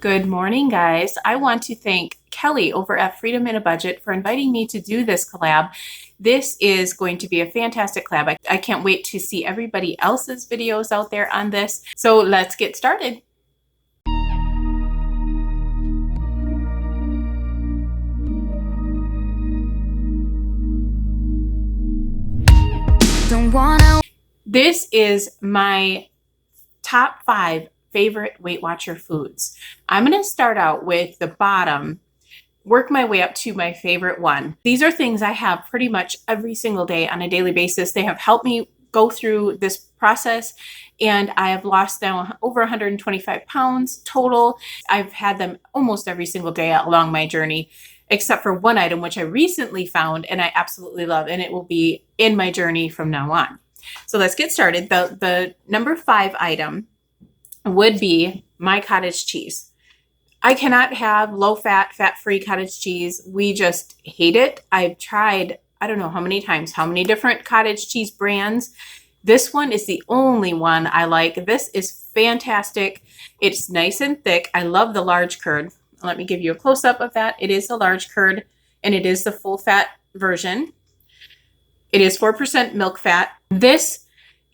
Good morning, guys. I want to thank Kelly over at Freedom in a Budget for inviting me to do this collab. This is going to be a fantastic collab. I can't wait to see everybody else's videos out there on this. So let's get started. This is my top 5 favorite Weight Watcher foods. I'm going to start out with the bottom, work my way up to my favorite one. These are things I have pretty much every single day on a daily basis. They have helped me go through this process, and I have lost now over 125 pounds total. I've had them almost every single day along my journey, except for one item, which I recently found and I absolutely love, and it will be in my journey from now on. So let's get started. The number 5 item would be my cottage cheese. I cannot have low-fat, fat-free cottage cheese. We just hate it. I've tried, I don't know how many times, how many different cottage cheese brands. This one is the only one I like. This is fantastic. It's nice and thick. I love the large curd. Let me give you a close-up of that. It is the large curd, and it is the full-fat version. It is 4% milk fat. This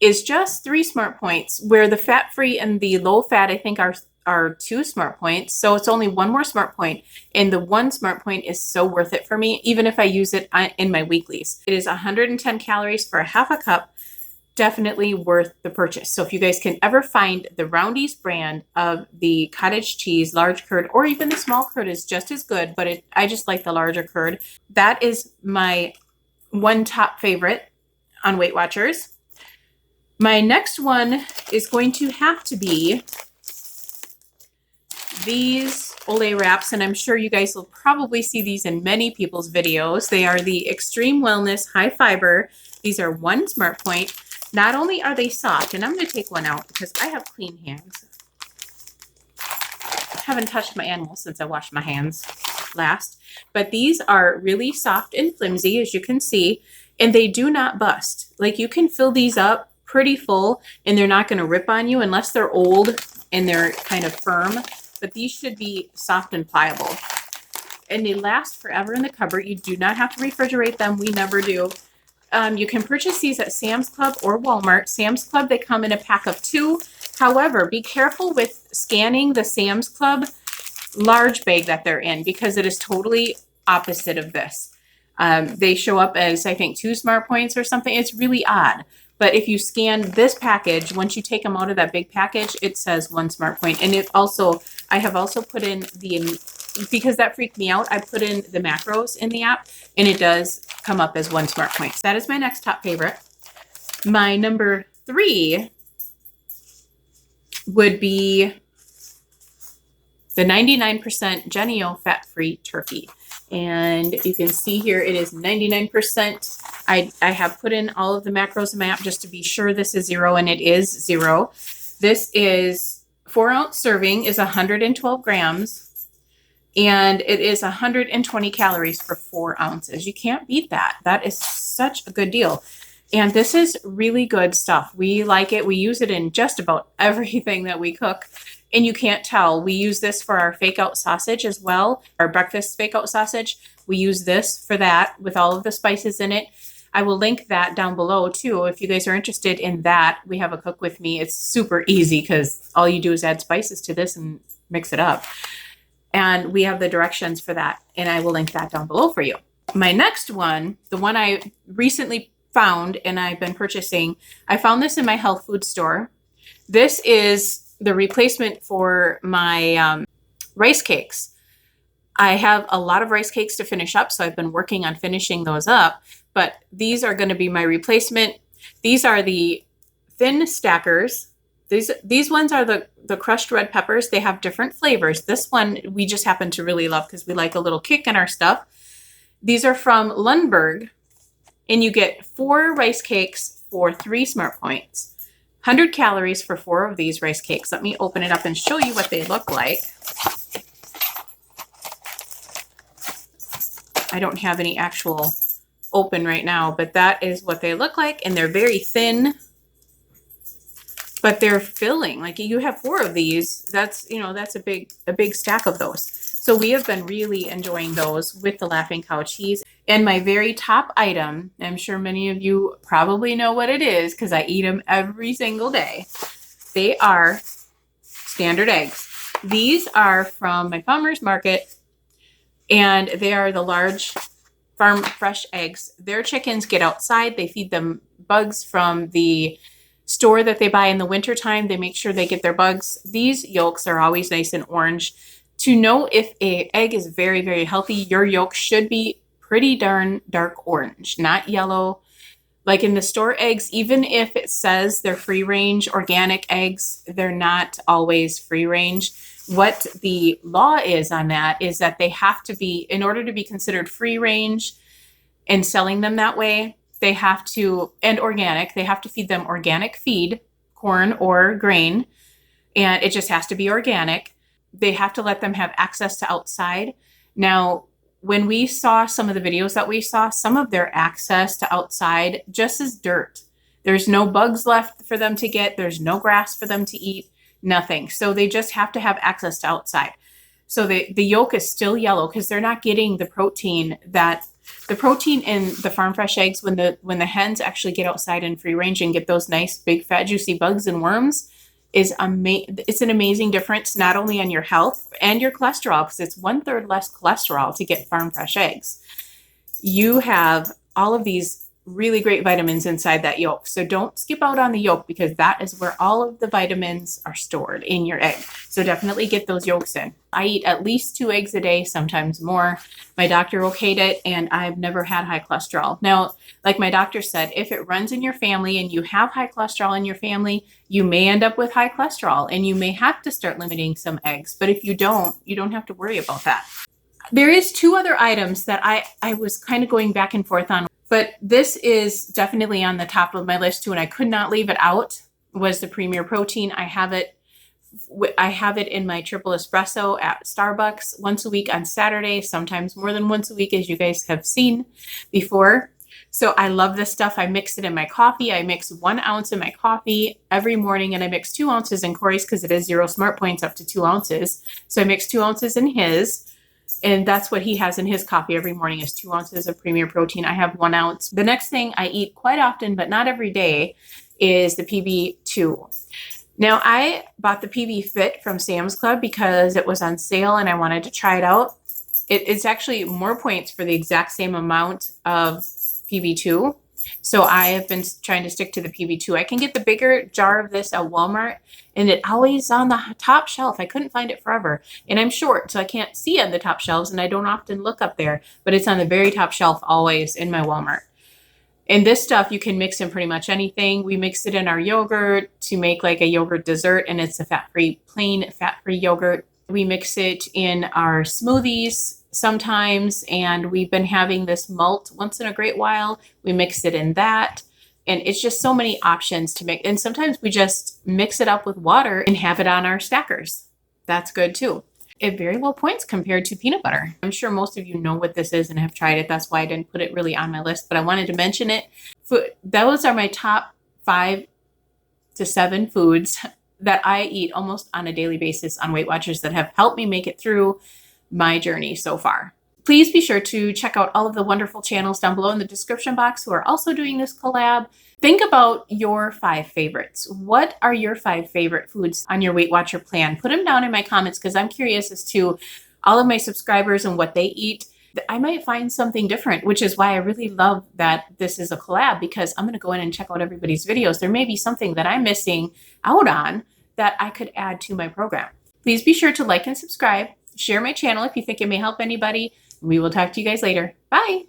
is just 3 smart points, where the fat-free and the low-fat, I think, are 2 smart points. So it's only 1 more smart point, and the 1 smart point is so worth it for me, even if I use it in my weeklies. It is 110 calories for a half a cup. Definitely worth the purchase. So if you guys can ever find the Roundy's brand of the cottage cheese large curd, or even the small curd is just as good, but I just like the larger curd. That is my one top favorite on Weight Watchers. My next one is going to have to be these Olay wraps, and I'm sure you guys will probably see these in many people's videos. They are the Extreme Wellness High Fiber. These are 1 smart point. Not only are they soft, and I'm going to take one out because I have clean hands. I haven't touched my animal since I washed my hands last, but these are really soft and flimsy, as you can see, and they do not bust. Like, you can fill these up pretty full and they're not going to rip on you unless they're old and they're kind of firm, but these should be soft and pliable, and they last forever in the cupboard. You do not have to refrigerate them. We never do. You can purchase these at Sam's Club or Walmart. Sam's Club, they come in a pack of 2. However, be careful with scanning the Sam's Club large bag that they're in, because it is totally opposite of this. They show up as, I think, 2 smart points or something. It's really odd. But if you scan this package, once you take them out of that big package, it says 1 smart point. And I have also put in because that freaked me out, I put in the macros in the app, and it does come up as 1 smart point. That is my next top favorite. My number 3 would be the 99% Genio fat-free turkey. And you can see here it is 99%. I have put in all of the macros in my app just to be sure this is 0, and it is 0. This is 4-ounce serving is 112 grams, and it is 120 calories for 4 ounces. You can't beat that. That is such a good deal. And this is really good stuff. We like it. We use it in just about everything that we cook. And you can't tell. We use this for our fake-out sausage as well, our breakfast fake-out sausage. We use this for that with all of the spices in it. I will link that down below too. If you guys are interested in that, we have a cook with me. It's super easy because all you do is add spices to this and mix it up. And we have the directions for that, and I will link that down below for you. My next one, the one I recently found and I've been purchasing, I found this in my health food store. This is the replacement for my rice cakes. I have a lot of rice cakes to finish up, so I've been working on finishing those up, but these are going to be my replacement. These are the thin stackers. These ones are the crushed red peppers. They have different flavors. This one we just happen to really love because we like a little kick in our stuff. These are from Lundberg, and you get 4 rice cakes for 3 smart points. 100 calories for 4 of these rice cakes. Let me open it up and show you what they look like. I don't have any actual open right now, but that is what they look like, and they're very thin. but they're filling. Like you have 4 of these, that's, you know, that's a big stack of those. So we have been really enjoying those with the Laughing Cow cheese. And my very top item, I'm sure many of you probably know what it is because I eat them every single day. They are standard eggs. These are from my farmer's market, and they are the large farm fresh eggs. Their chickens get outside. They feed them bugs from the store that they buy in the wintertime. They make sure they get their bugs. These yolks are always nice and orange. To know if an egg is very, very healthy, your yolk should be pretty darn dark orange, not yellow. Like in the store eggs, even if it says they're free range organic eggs, they're not always free range. What the law is on that is that they have to be, in order to be considered free range and selling them that way, they have to, and organic, they have to feed them organic feed, corn or grain, and it just has to be organic. They have to let them have access to outside. Now, when we saw some of the videos that we saw, some of their access to outside just is dirt. There's no bugs left for them to get. There's no grass for them to eat, nothing. So they just have to have access to outside. So the yolk is still yellow because they're not getting the protein in the farm fresh eggs when the hens actually get outside in free range and get those nice big fat juicy bugs and worms. It's an amazing difference, not only on your health and your cholesterol, because it's 1/3 less cholesterol to get farm fresh eggs. You have all of these really great vitamins inside that yolk. So don't skip out on the yolk because that is where all of the vitamins are stored in your egg. So definitely get those yolks in. I eat at least 2 eggs a day, sometimes more. My doctor okayed it, and I've never had high cholesterol. Now, like my doctor said, if it runs in your family and you have high cholesterol in your family, you may end up with high cholesterol and you may have to start limiting some eggs. But if you don't have to worry about that. There is 2 other items that I was kind of going back and forth on, but this is definitely on the top of my list too, and I could not leave it out, was the Premier Protein. I have it in my triple espresso at Starbucks once a week on Saturday, sometimes more than once a week, as you guys have seen before. So I love this stuff. I mix it in my coffee. I mix 1 ounce in my coffee every morning, and I mix 2 ounces in Corey's because it is 0 smart points up to 2 ounces. So I mix 2 ounces in his. And that's what he has in his coffee every morning is 2 ounces of Premier Protein. I have 1 ounce. The next thing I eat quite often, but not every day, is the PB2. Now, I bought the PB Fit from Sam's Club because it was on sale and I wanted to try it out. It's actually more points for the exact same amount of PB2. So I have been trying to stick to the PB2. I can get the bigger jar of this at Walmart, and it always on the top shelf. I couldn't find it forever. And I'm short, so I can't see on the top shelves, and I don't often look up there. But it's on the very top shelf always in my Walmart. And this stuff you can mix in pretty much anything. We mix it in our yogurt to make like a yogurt dessert, and it's a plain fat-free yogurt. We mix it in our smoothies sometimes, and we've been having this malt once in a great while. We mix it in that, and it's just so many options to make. And sometimes we just mix it up with water and have it on our stackers. That's good too. It very low points compared to peanut butter. I'm sure most of you know what this is and have tried it. That's why I didn't put it really on my list, but I wanted to mention it. Those are my top 5 to 7 foods that I eat almost on a daily basis on Weight Watchers that have helped me make it through my journey so far. Please be sure to check out all of the wonderful channels down below in the description box who are also doing this collab. Think about your 5 favorites. What are your 5 favorite foods on your Weight Watcher plan? Put them down in my comments because I'm curious as to all of my subscribers and what they eat. I might find something different, which is why I really love that this is a collab, because I'm going to go in and check out everybody's videos. There may be something that I'm missing out on that I could add to my program. Please be sure to like and subscribe. Share my channel if you think it may help anybody. We will talk to you guys later. Bye.